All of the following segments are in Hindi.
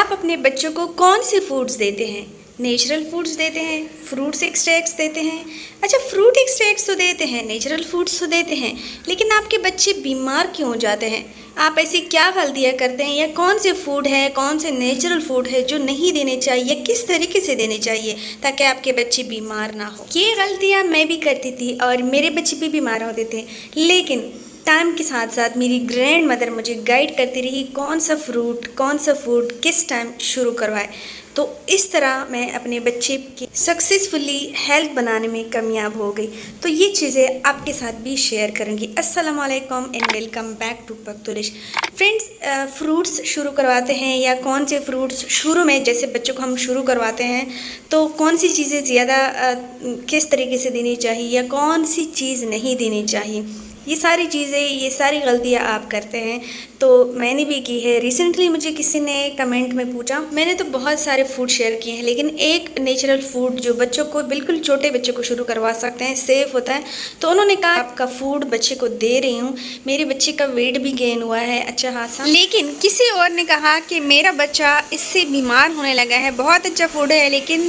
आप अपने बच्चों को कौन से फूड्स देते हैं? नेचुरल फूड्स देते हैं, फ्रूट्स एक्सट्रैक्ट्स देते हैं। अच्छा, फ्रूट एक्सट्रैक्ट्स तो देते हैं, नेचुरल फूड्स तो देते हैं, लेकिन आपके बच्चे बीमार क्यों हो जाते हैं? आप ऐसी क्या गलतियाँ करते हैं, या कौन से फूड है, कौन से नेचुरल फूड है जो नहीं देने चाहिए, किस तरीके से देने चाहिए ताकि आपके बच्चे बीमार ना हो? ये गलतियाँ मैं भी करती थी और मेरे बच्चे भी बीमार होते थे, लेकिन टाइम के साथ साथ मेरी ग्रैंड मदर मुझे गाइड करती रही कौन सा फ्रूट, कौन सा फूड किस टाइम शुरू करवाए। तो इस तरह मैं अपने बच्चे की सक्सेसफुली हेल्थ बनाने में कामयाब हो गई। तो ये चीज़ें आपके साथ भी शेयर करूँगी। अस्सलाम वालेकुम and welcome back to Pakhtulish. Friends, fruits शुरू करवाते हैं या कौन से फ्रूट्स शुरू में जैसे बच्चों को हम शुरू करवाते हैं, तो कौन सी चीज़ें ज़्यादा किस तरीके से देनी चाहिए या कौन सी चीज़ नहीं देनी चाहिए, ये सारी चीज़ें, ये सारी गलतियाँ आप करते हैं। तो मैंने भी की है। रिसेंटली मुझे किसी ने कमेंट में पूछा, मैंने तो बहुत सारे फूड शेयर किए हैं, लेकिन एक नेचुरल फूड जो बच्चों को, बिल्कुल छोटे बच्चों को शुरू करवा सकते हैं, सेफ़ होता है। तो उन्होंने कहा आपका फूड बच्चे को दे रही हूँ, मेरे बच्चे का वेट भी गेन हुआ है अच्छा खासा। लेकिन किसी और ने कहा कि मेरा बच्चा इससे बीमार होने लगा है, बहुत अच्छा फूड है लेकिन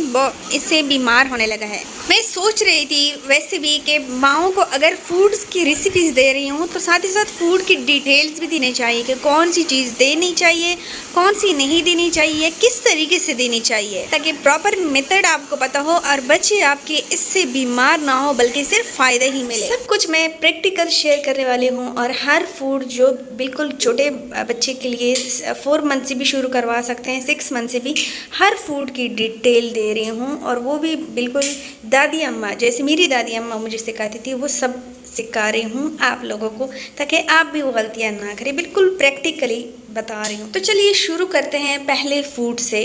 इससे बीमार होने लगा है। मैं सोच रही थी वैसे भी कि माओं को अगर फूड्स की रेसिपीज़ दे रही हूँ तो साथ ही साथ फूड की डिटेल्स भी देनी चाहिए कि कौन सी चीज़ देनी चाहिए, कौन सी नहीं देनी चाहिए, किस तरीके से देनी चाहिए, ताकि प्रॉपर मेथड आपको पता हो और बच्चे आपके इससे बीमार ना हो बल्कि सिर्फ फ़ायदा ही मिले। सब कुछ मैं प्रैक्टिकल शेयर करने वाली हूँ और हर फूड जो बिल्कुल छोटे बच्चे के लिए 4 मंथ से भी शुरू करवा सकते हैं, 6 मंथ से भी, हर फूड की डिटेल दे रही हूँ। और वो भी बिल्कुल दादी अम्मा, जैसे मेरी दादी अम्मा मुझे सिखाती थी, वो सब सिखा रही हूँ आप लोगों को, ताकि आप भी वो गलतियाँ ना करें। बिल्कुल प्रैक्टिकली बता रही हूँ। तो चलिए शुरू करते हैं पहले फूड से।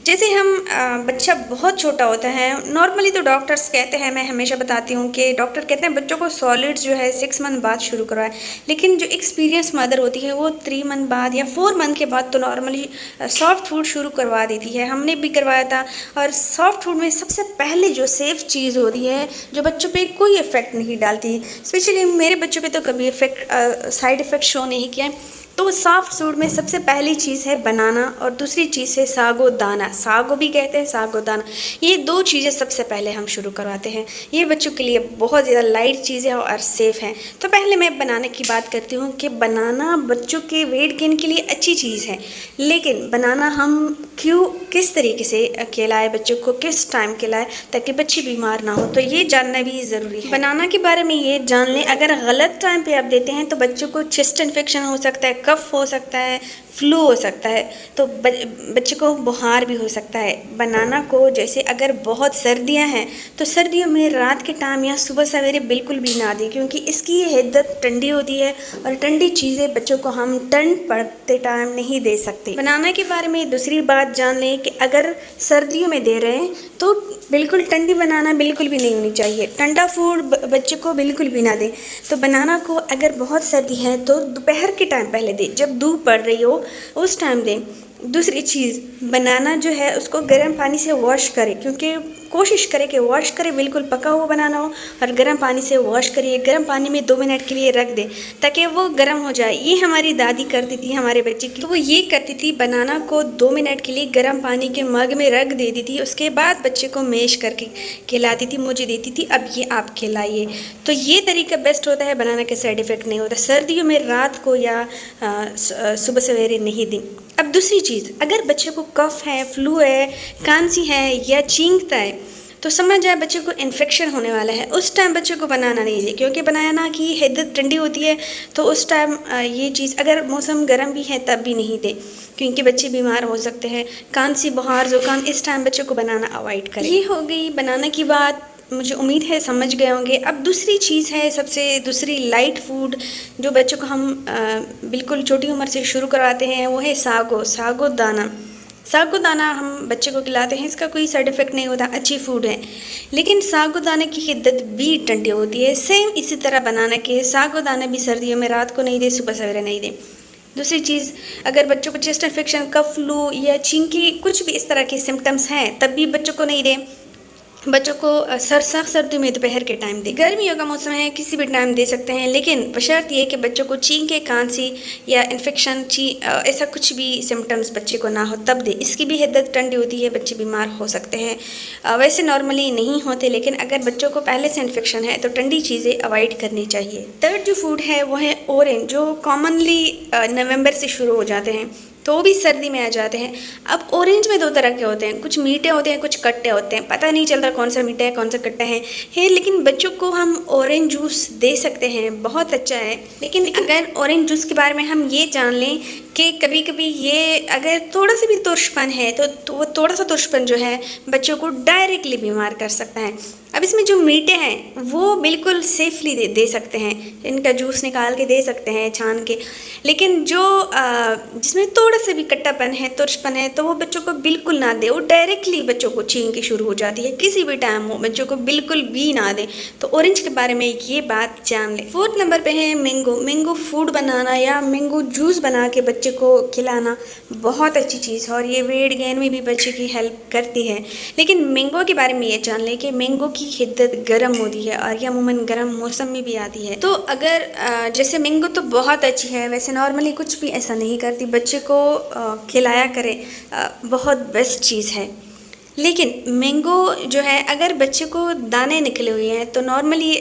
जैसे हम बच्चा बहुत छोटा होता है, नॉर्मली तो डॉक्टर्स कहते हैं, मैं हमेशा बताती हूँ कि डॉक्टर कहते हैं बच्चों को सॉलिड्स जो है 6 मंथ बाद शुरू करवाएं, लेकिन जो एक्सपीरियंस मदर होती है वो 3 मंथ बाद या 4 मंथ के बाद तो नॉर्मली सॉफ्ट फूड शुरू करवा देती है। हमने भी करवाया था। और सॉफ्ट फूड में सबसे पहले जो सेफ़ चीज़ होती है, जो बच्चों पे कोई इफ़ेक्ट नहीं डालती, स्पेशली मेरे बच्चों पे तो कभी साइड इफ़ेक्ट शो नहीं किया है, तो सॉफ्ट फूड में सबसे पहली चीज़ है बनाना और दूसरी चीज़ है सागो दाना। सागो भी कहते हैं, सागो दाना। ये 2 चीज़ें सबसे पहले हम शुरू करवाते हैं। ये बच्चों के लिए बहुत ज़्यादा लाइट चीज़ है और सेफ़ है। तो पहले मैं बनाने की बात करती हूँ कि बनाना बच्चों के वेट गेन के लिए अच्छी चीज़ है, लेकिन बनाना हम किस तरीके से खिलाएं बच्चों को, किस टाइम खिलाएं ताकि बच्चे बीमार ना हो, तो ये जानना भी ज़रूरी है। बनाना के बारे में ये जान लें, अगर गलत टाइम पे आप देते हैं तो बच्चों को चेस्ट इन्फेक्शन हो सकता है, कफ हो सकता है, फ्लू हो सकता है, तो बच्चे को बुखार भी हो सकता है। बनाना को जैसे अगर बहुत सर्दियां हैं तो सर्दियों में रात के टाइम या सुबह सवेरे बिल्कुल भी ना दें, क्योंकि इसकी हिद्दत ठंडी होती है और ठंडी चीज़ें बच्चों को हम ठंड पड़ते टाइम नहीं दे सकते। बनाना के बारे में दूसरी बात जान लें कि अगर सर्दियों में दे रहे हैं तो बिल्कुल ठंडी बनाना बिल्कुल भी नहीं होनी चाहिए। ठंडा फूड बच्चे को बिल्कुल भी ना दें। तो बनाना को अगर बहुत सर्दी है तो दोपहर के टाइम पहले दें, जब धूप पड़ रही हो उस टाइम दें। दूसरी चीज़, बनाना जो है उसको गर्म पानी से वॉश करें, क्योंकि कोशिश करें कि वॉश करें, बिल्कुल पका हुआ बनाना हो और गर्म पानी से वॉश करिए। गर्म पानी में 2 मिनट के लिए रख दें ताकि वो गर्म हो जाए। ये हमारी दादी करती थी हमारे बच्चे की, तो वो ये करती थी, बनाना को 2 मिनट के लिए गर्म पानी के मग में रख देती थी, उसके बाद बच्चे को मैश करके खिलाती थी, मुझे देती थी, अब ये आप खिलाइए। तो ये तरीका बेस्ट होता है, बनाना के साइड इफ़ेक्ट नहीं होता। सर्दियों में रात को या सुबह सवेरे नहीं दें। अब दूसरी चीज़, अगर बच्चे को कफ है, फ्लू है, खांसी है या छींकता है तो समझ जाए बच्चे को इन्फेक्शन होने वाला है, उस टाइम बच्चे को बनाना नहीं दे, क्योंकि बनाना की हिद्दत ठंडी होती है। तो उस टाइम ये चीज़, अगर मौसम गर्म भी है तब भी नहीं दे, क्योंकि बच्चे बीमार हो सकते हैं, खांसी, बुखार, ज़ुकाम, इस टाइम बच्चे को बनाना अवॉइड करें। ये हो गई बनाना की बात, मुझे उम्मीद है समझ गए होंगे। अब दूसरी चीज़ है, दूसरी लाइट फूड जो बच्चों को हम बिल्कुल छोटी उम्र से शुरू करवाते हैं, वो है सागो दाना। सागो दाना हम बच्चे को खिलाते हैं, इसका कोई साइड इफ़ेक्ट नहीं होता, अच्छी फूड है, लेकिन सागो दाने की हिद्दत भी ठंडी होती है। सेम इसी तरह बनाना के सागो दाना भी सर्दियों में रात को नहीं दे, सुबह सवेरे नहीं दे। दूसरी चीज़, अगर बच्चों को चेस्ट इन्फेक्शन, कफ, फ्लू या छींकी, कुछ भी इस तरह के सिम्टम्स हैं, तब भी बच्चों को नहीं दें। बच्चों को सरसक सर्दी में दोपहर के टाइम दे। गर्मियों का मौसम है, किसी भी टाइम दे सकते हैं, लेकिन बशर्त ये कि बच्चों को छींके, खांसी या इन्फेक्शन ऐसा कुछ भी सिम्टम्स बच्चे को ना हो तब दे। इसकी भी हिद्दत ठंडी होती है, बच्चे बीमार हो सकते हैं। वैसे नॉर्मली नहीं होते, लेकिन अगर बच्चों को पहले से इन्फेक्शन है तो ठंडी चीज़ें अवॉइड करनी चाहिए। थर्ड जो फूड है वो है ऑरेंज, जो कॉमनली नवंबर से शुरू हो जाते हैं तो भी सर्दी में आ जाते हैं। अब ऑरेंज में दो तरह के होते हैं, कुछ मीठे होते हैं, कुछ खट्टे होते हैं। पता नहीं चलता कौन सा मीठा है कौन सा खट्टा है, लेकिन बच्चों को हम ऑरेंज जूस दे सकते हैं, बहुत अच्छा है। लेकिन अगर ऑरेंज जूस के बारे में हम ये जान लें कि कभी कभी ये अगर थोड़ा सा भी तुर्शपन है तो वो थोड़ा सा तुर्शपन जो है बच्चों को डायरेक्टली बीमार कर सकता है। अब इसमें जो मीठे हैं वो बिल्कुल सेफली दे सकते हैं, इनका जूस निकाल के दे सकते हैं छान के। लेकिन जो जिसमें थोड़ा सा भी कट्टापन है, तुर्शपन है, तो वो बच्चों को बिल्कुल ना दे। वो डायरेक्टली बच्चों को छींकी शुरू हो जाती है, किसी भी टाइम हो बच्चों को बिल्कुल भी ना दे। तो ऑरेंज के बारे में ये बात जान लें। फोर्थ नंबर पे है मैंगो। मैंगो फूड बनाना या मैंगो जूस बना के बच्चे को खिलाना बहुत अच्छी चीज़ है और ये वेट गेन में भी बच्चे की हेल्प करती है। लेकिन मैंगो के बारे में ये जान लें कि मैंगो की हिद्दत गर्म होती है और यह अमूमन गर्म मौसम में भी आती है। तो अगर जैसे मैंगो तो बहुत अच्छी है, वैसे नॉर्मली कुछ भी ऐसा नहीं करती, बच्चे को खिलाया करे, बहुत बेस्ट चीज़ है। लेकिन मैंगो जो है अगर बच्चे को दाने निकले हुए हैं तो नॉर्मली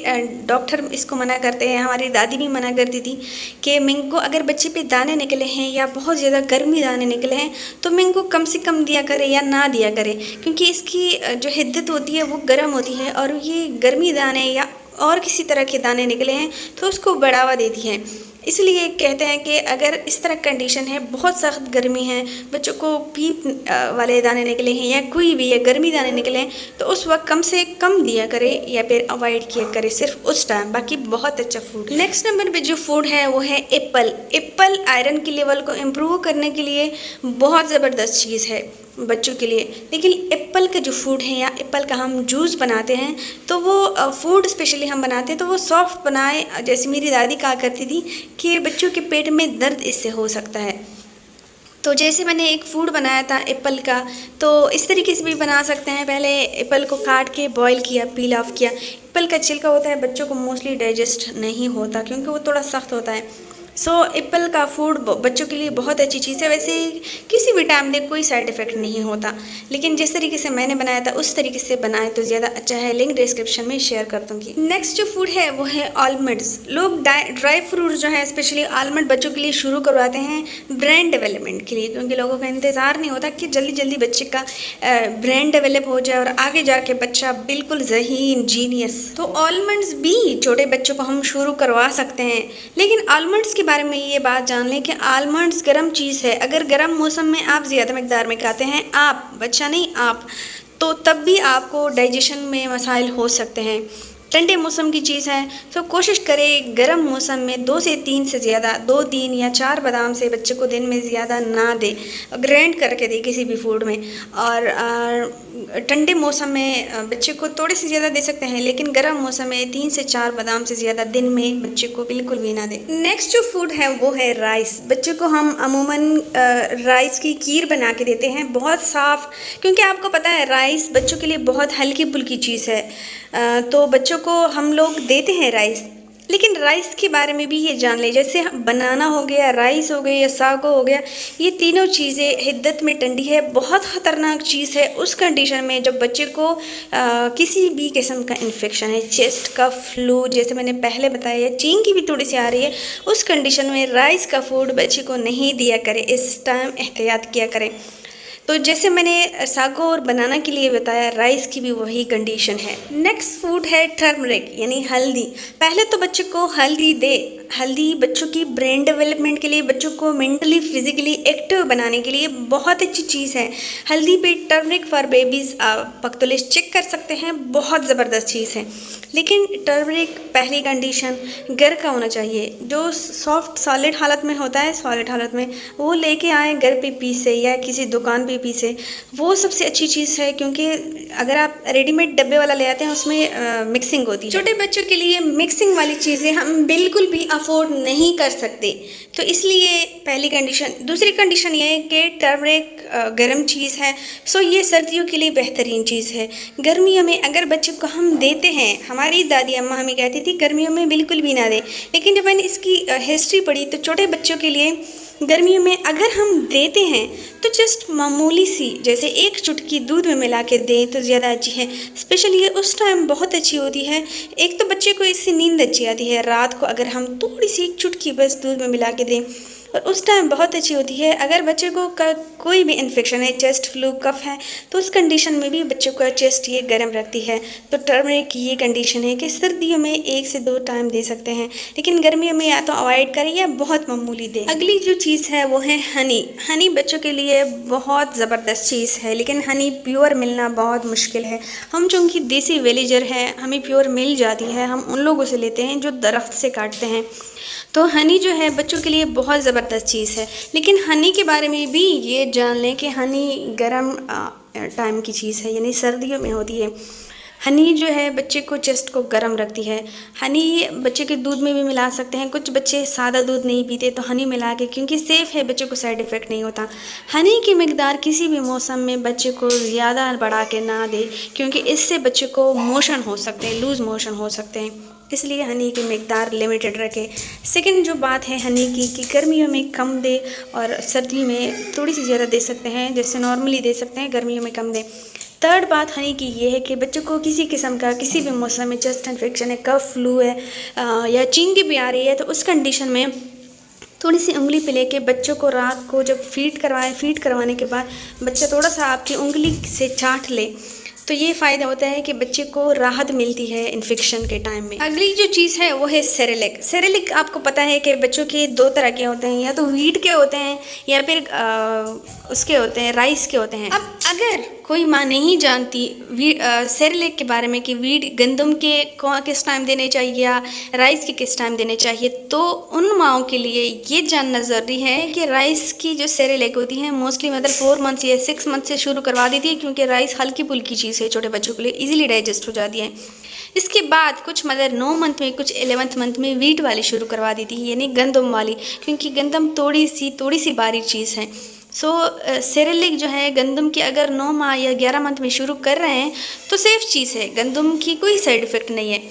डॉक्टर इसको मना करते हैं, हमारी दादी भी मना करती थी कि मैंगो अगर बच्चे पे दाने निकले हैं या बहुत ज़्यादा गर्मी दाने निकले हैं तो मैंगो कम से कम दिया करे या ना दिया करे, क्योंकि इसकी जो हिद्दत होती है वो गर्म होती है और ये गर्मी दाने या और किसी तरह के दाने निकले हैं तो उसको बढ़ावा देती है। इसलिए कहते हैं कि अगर इस तरह कंडीशन है, बहुत सख्त गर्मी है, बच्चों को पीप वाले दाने निकले हैं या कोई भी या गर्मी दाने निकले हैं तो उस वक्त कम से कम दिया करे या फिर अवॉइड किया करे सिर्फ उस टाइम। बाकी बहुत अच्छा फूड। नेक्स्ट नंबर पे जो फूड है वो है एप्पल। एप्पल आयरन के लेवल को इम्प्रूव करने के लिए बहुत ज़बरदस्त चीज़ है बच्चों के लिए। लेकिन एप्पल का जो फूड है या एप्पल का हम जूस बनाते हैं तो वो फूड स्पेशली हम बनाते हैं तो वो सॉफ्ट बनाए। जैसे मेरी दादी कहा करती थी कि बच्चों के पेट में दर्द इससे हो सकता है, तो जैसे मैंने एक फूड बनाया था एप्पल का, तो इस तरीके से भी बना सकते हैं। पहले एप्पल को काट के बॉईल किया, पील ऑफ किया। एप्पल का छिलका होता है बच्चों को मोस्टली डाइजेस्ट नहीं होता क्योंकि वो थोड़ा सख्त होता है। सो एप्पल का फूड बच्चों के लिए बहुत अच्छी चीज़ है। वैसे किसी भी टाइम में कोई साइड इफ़ेक्ट नहीं होता, लेकिन जिस तरीके से मैंने बनाया था उस तरीके से बनाए तो ज़्यादा अच्छा है। लिंक डिस्क्रिप्शन में शेयर कर दूँगी। नेक्स्ट जो फूड है वो है आलमंड्स। लोग ड्राई फ्रूट जो है स्पेशली आलमंड बच्चों के लिए शुरू करवाते हैं ब्रेन डेवलपमेंट के लिए, क्योंकि लोगों का इंतज़ार नहीं होता कि जल्दी जल्दी बच्चे का ब्रेन डेवलप हो जाए और आगे जाके बच्चा बिल्कुल ज़हीन जीनियस। तो आलमंड्स भी छोटे बच्चों को हम शुरू करवा सकते हैं। लेकिन आलमंड्स के बारे में ये बात जान लें कि आलमंड्स गर्म चीज़ है। अगर गर्म मौसम में आप ज़्यादा मकदार में खाते हैं, आप बच्चा नहीं आप, तो तब भी आपको डाइजेशन में मसाइल हो सकते हैं। ठंडे मौसम की चीज़ है तो कोशिश करें गर्म मौसम में 2 से 3 से ज़्यादा 2, 3 या 4 बादाम से बच्चे को दिन में ज़्यादा ना दे, ग्राइंड करके दे किसी भी फूड में। और ठंडे मौसम में बच्चे को थोड़े से ज़्यादा दे सकते हैं, लेकिन गर्म मौसम में 3 से 4 बादाम से ज़्यादा दिन में बच्चे को बिल्कुल भी ना दे। नेक्स्ट जो फूड है वो है राइस। बच्चे को हम अमूमन राइस की खीर बना के देते हैं, बहुत साफ़, क्योंकि आपको पता है राइस बच्चों के लिए बहुत हल्की फुल्की चीज़ है, तो बच्चों को हम लोग देते हैं राइस। लेकिन राइस के बारे में भी ये जान ले, जैसे बनाना हो गया, राइस हो गया या सागो हो गया, ये तीनों चीज़ें हिद्दत में ठंडी है, बहुत ख़तरनाक चीज़ है उस कंडीशन में जब बच्चे को किसी भी किस्म का इन्फेक्शन है, चेस्ट का फ्लू जैसे मैंने पहले बताया, चींकी भी थोड़ी सी आ रही है, उस कंडीशन में राइस का फूड बच्चे को नहीं दिया करें, इस टाइम एहतियात किया करें। तो जैसे मैंने सागो और बनाना के लिए बताया, राइस की भी वही कंडीशन है। नेक्स्ट फूड है टर्मरिक यानी हल्दी। पहले तो बच्चे को हल्दी दे। हल्दी बच्चों की ब्रेन डेवलपमेंट के लिए, बच्चों को मेंटली फिजिकली एक्टिव बनाने के लिए बहुत अच्छी चीज़ है। हल्दी पे टर्मरिक फॉर बेबीज़ पख्तुलिश चेक कर सकते हैं, बहुत ज़बरदस्त चीज़ है। लेकिन टर्मरिक पहली कंडीशन घर का होना चाहिए, जो सॉफ्ट सॉलिड हालत में होता है, सॉलिड हालत में वो लेके आए घर पे पीसे या किसी दुकान पे पीसे, वो सबसे अच्छी चीज़ है। क्योंकि अगर आप रेडीमेड डब्बे वाला ले आते हैं उसमें मिक्सिंग होती है। छोटे बच्चों के लिए मिक्सिंग वाली चीज़ें हम बिल्कुल भी अफोर्ड नहीं कर सकते। तो इसलिए पहली कंडीशन। दूसरी कंडीशन ये है कि टर्मरिक गर्म चीज़ है, सो ये सर्दियों के लिए बेहतरीन चीज़ है। गर्मियों में अगर बच्चे को हम देते हैं, हमारी दादी अम्मा हमें कहती थी गर्मियों में बिल्कुल भी ना दें, लेकिन जब मैंने इसकी हिस्ट्री पढ़ी तो छोटे बच्चों के लिए गर्मियों में अगर हम देते हैं तो जस्ट मामूली सी, जैसे एक चुटकी दूध में मिला के दें तो ज़्यादा अच्छी है। स्पेशली ये उस टाइम बहुत अच्छी होती है। एक तो बच्चे को इससे नींद अच्छी आती है, रात को अगर हम थोड़ी सी एक चुटकी बस दूध में मिला के दें और उस टाइम बहुत अच्छी होती है। अगर बच्चे को कोई भी इन्फेक्शन है, चेस्ट, फ्लू, कफ है, तो उस कंडीशन में भी बच्चों का चेस्ट ये गर्म रखती है। तो टर्मरिक की ये कंडीशन है कि सर्दियों में 1 से 2 टाइम दे सकते हैं, लेकिन गर्मियों में या तो अवॉइड करें या बहुत मामूली दें। अगली जो चीज़ है वो है हनी। हनी बच्चों के लिए बहुत ज़बरदस्त चीज़ है, लेकिन हनी प्योर मिलना बहुत मुश्किल है। हम चूँकि देसी विलेजर हैं, हमें प्योर मिल जाती है, हम उन लोगों से लेते हैं जो दरख्त से काटते हैं। तो हनी जो है बच्चों के लिए बहुत ज़बरदस्त चीज़ है। लेकिन हनी के बारे में भी ये जान लें कि हनी गर्म टाइम की चीज़ है, यानी सर्दियों में होती है। हनी जो है बच्चे को चेस्ट को गर्म रखती है। हनी बच्चे के दूध में भी मिला सकते हैं। कुछ बच्चे सादा दूध नहीं पीते तो हनी मिला के, क्योंकि सेफ़ है, बच्चे को साइड इफ़ेक्ट नहीं होता। हनी की मिकदार किसी भी मौसम में बच्चे को ज़्यादा बढ़ा के ना दे, क्योंकि इससे बच्चे को मोशन हो सकते हैं, लूज़ मोशन हो सकते हैं, इसलिए हनी की मिकदार लिमिटेड रखें। सेकंड जो बात है हनी की कि गर्मियों में कम दे और सर्दियों में थोड़ी सी ज़्यादा दे सकते हैं, जैसे नॉर्मली दे सकते हैं, गर्मियों में कम दें। थर्ड बात हनी की ये है कि बच्चों को किसी किस्म का किसी भी मौसम में चेस्ट इन्फेक्शन है, कफ, फ्लू है या चींगी भी आ रही है, तो उस कंडीशन में थोड़ी सी उंगली पे लेके बच्चों को रात को जब फीड करवाने के बाद बच्चा थोड़ा सा आपकी उंगली से चाट ले, तो ये फ़ायदा होता है कि बच्चे को राहत मिलती है इन्फेक्शन के टाइम में। अगली जो चीज़ है वो है सेरेलिक। सेरेलिक आपको पता है कि बच्चों के 2 तरह के होते हैं, या तो व्हीट के होते हैं या फिर उसके होते हैं, राइस के होते हैं। अब अगर कोई माँ नहीं जानती सेरेलिक के बारे में कि व्हीट गंदम के किस टाइम देने चाहिए या राइस के किस टाइम देने चाहिए, तो उन माओं के लिए ये जानना ज़रूरी है कि राइस की जो सेरेलिक होती है मोस्टली मदर 4 मंथ्स या 6 मंथ से शुरू करवा देती है, क्योंकि राइस हल्की फुल्की चीज़ है, छोटे बच्चों के लिए इजीली डाइजेस्ट हो जाती है। इसके बाद कुछ मदर 9 मंथ में, कुछ 11th मंथ में व्हीट वाली शुरू करवा देती है, यानी गंदम वाली, क्योंकि गंदम थोड़ी सी बारीक चीज़ है। सो सेरेलिक जो है गंदम की अगर 9 माह या 11 मंथ में शुरू कर रहे हैं तो सेफ़ चीज़ है, गंदम की कोई साइड इफ़ेक्ट नहीं है,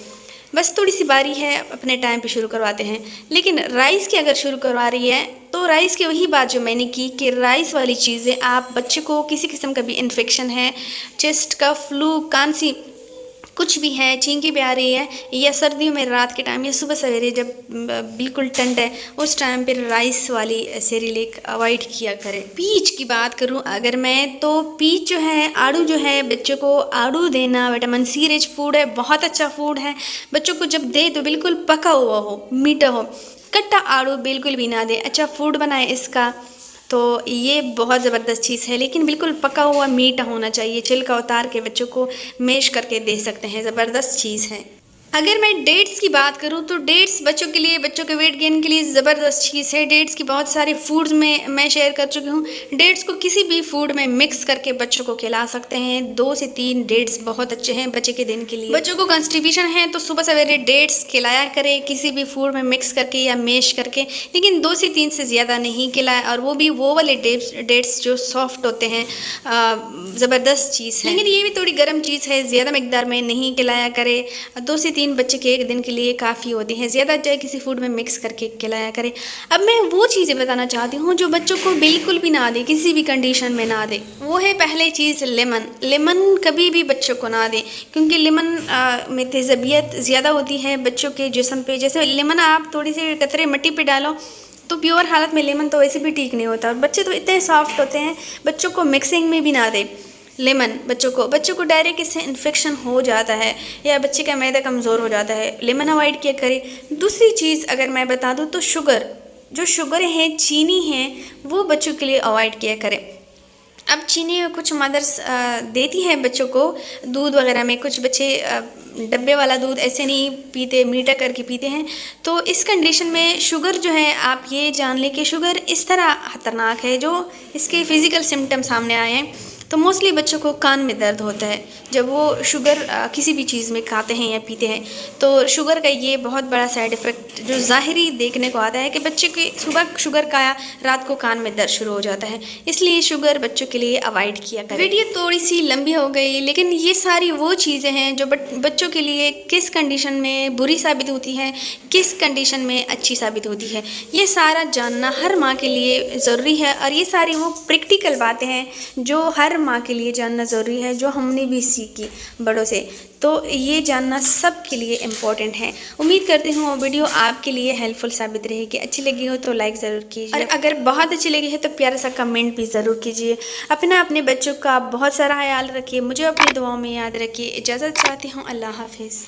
बस थोड़ी सी बारी है, अपने टाइम पे शुरू करवाते हैं। लेकिन राइस की अगर शुरू करवा रही है तो राइस की वही बात जो मैंने की कि राइस वाली चीज़ें आप बच्चे को किसी किस्म का भी इन्फेक्शन है, चेस्ट का, फ्लू, कांसी कुछ भी है, चींकी भी आ रही है, या सर्दियों में रात के टाइम या सुबह सवेरे जब बिल्कुल ठंड है उस टाइम पर राइस वाली सेरेलिक अवॉइड किया करें। पीच की बात करूं अगर मैं, तो पीच जो है, आड़ू जो है, बच्चों को आड़ू देना विटामिन सी रिच फूड है, बहुत अच्छा फूड है। बच्चों को जब दे तो बिल्कुल पका हुआ हो, मीठा हो, कट्टा आड़ू बिल्कुल भी ना दे। अच्छा फूड बनाए इसका, तो ये बहुत ज़बरदस्त चीज़ है, लेकिन बिल्कुल पका हुआ मीठा होना चाहिए। छिलका उतार के बच्चों को मैश करके दे सकते हैं, ज़बरदस्त चीज़ है। अगर मैं डेट्स की बात करूं तो डेट्स बच्चों के लिए, बच्चों के वेट गेन के लिए ज़बरदस्त चीज़ है। डेट्स की बहुत सारे फूड्स में मैं शेयर कर चुकी हूं। डेट्स को किसी भी फूड में मिक्स करके बच्चों को खिला सकते हैं। 2 से 3 डेट्स बहुत अच्छे हैं बच्चे के दिन के लिए। बच्चों को कॉन्स्टिपेशन है तो सुबह सवेरे डेट्स खिलाया करें, किसी भी फूड में मिक्स करके या मैश करके, लेकिन 2 से 3 से ज़्यादा नहीं खिलाएं, और वो भी वो वाले डेट्स जो सॉफ्ट होते हैं। ज़बरदस्त चीज़ है, लेकिन ये भी थोड़ी गर्म चीज़ है, ज़्यादा मकदार में नहीं खिलाया करें। 2 से 3 बच्चे के एक दिन के लिए काफ़ी होती हैं, ज़्यादा चाहे किसी फूड में मिक्स करके खिलाया करें। अब मैं वो चीज़ें बताना चाहती हूँ जो बच्चों को बिल्कुल भी ना दे, किसी भी कंडीशन में ना दे। वो है पहले चीज़ लेमन। लेमन कभी भी बच्चों को ना दे, क्योंकि लेमन में तेज़ाबियत ज़्यादा होती है बच्चों के जिस्म पे। जैसे लेमन आप थोड़ी सी कतरे मिट्टी पे डालो तो प्योर हालत में लेमन तो वैसे भी ठीक नहीं होता, और बच्चे तो इतने सॉफ्ट होते हैं, बच्चों को मिक्सिंग में भी ना दे लेमन। बच्चों को डायरेक्ट इससे इन्फेक्शन हो जाता है या बच्चे का मैदा कमज़ोर हो जाता है, लेमन अवॉइड किया करें। दूसरी चीज़ अगर मैं बता दूं तो शुगर है, चीनी है, वो बच्चों के लिए अवॉइड किया करें। अब चीनी कुछ मदर्स देती है बच्चों को दूध वगैरह में, कुछ बच्चे डब्बे वाला दूध ऐसे नहीं पीते, मीठा करके पीते हैं। तो इस कंडीशन में शुगर जो है, आप ये जान लें कि शुगर इस तरह ख़तरनाक है, जो इसके फ़िज़िकल सिम्टम सामने आए हैं तो मोस्टली बच्चों को कान में दर्द होता है जब वो शुगर किसी भी चीज़ में खाते हैं या पीते हैं। तो शुगर का ये बहुत बड़ा साइड इफ़ेक्ट जो ज़ाहिरी देखने को आता है कि बच्चे की सुबह शुगर खाया, रात को कान में दर्द शुरू हो जाता है। इसलिए शुगर बच्चों के लिए अवॉइड किया करें। वीडियो थोड़ी सी लंबी हो गई, लेकिन ये सारी वो चीज़ें हैं जो बच्चों के लिए किस कंडीशन में बुरी साबित होती है, किस कंडीशन में अच्छी साबित होती है, ये सारा जानना हर माँ के लिए ज़रूरी है। और ये सारी वो प्रैक्टिकल बातें हैं जो हर माँ के लिए जानना ज़रूरी है, जो हमने भी सीखी बड़ों से। तो ये जानना सब के लिए इम्पोर्टेंट है। उम्मीद करती हूँ वो वीडियो आपके लिए हेल्पफुल साबित रहेगी। अच्छी लगी हो तो लाइक ज़रूर कीजिए, और अगर बहुत अच्छी लगी है तो प्यारा सा कमेंट भी ज़रूर कीजिए। अपने बच्चों का बहुत सारा ख्याल रखिए, मुझे अपनी दुआओं में याद रखिए। इजाज़त चाहती हूँ, अल्लाह हाफिज़।